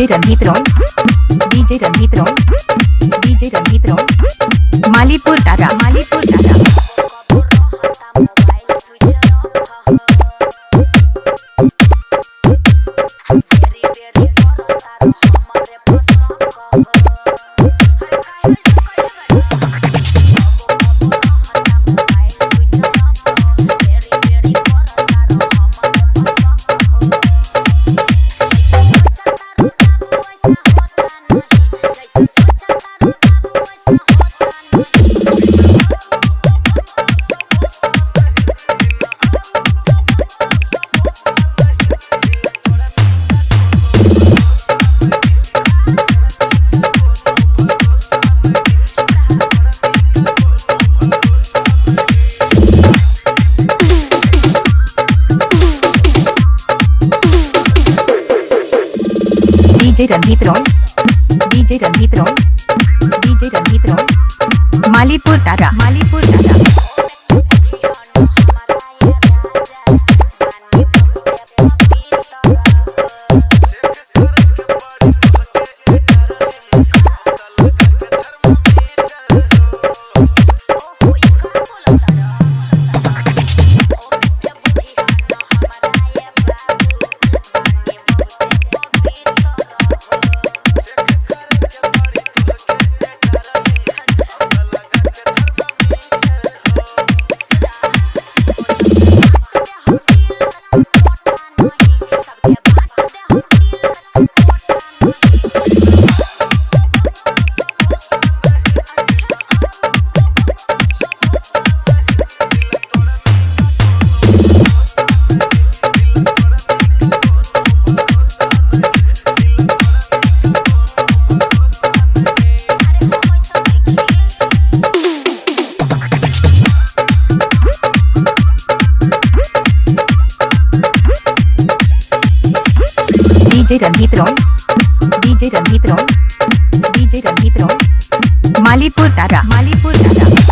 DJ Ranjit Roy, DJ Ranjit Roy, DJ Ranjit Roy, Malipur Tara, Malipur Tara. DJ Ranjit Roy, DJ Ranjit Roy, DJ Ranjit Roy, Malipur Tara, Malipur Tara. DJ Ranjit Roy, DJ Ranjit Roy, DJ Ranjit Roy, Malipur Tara, Malipur Tara.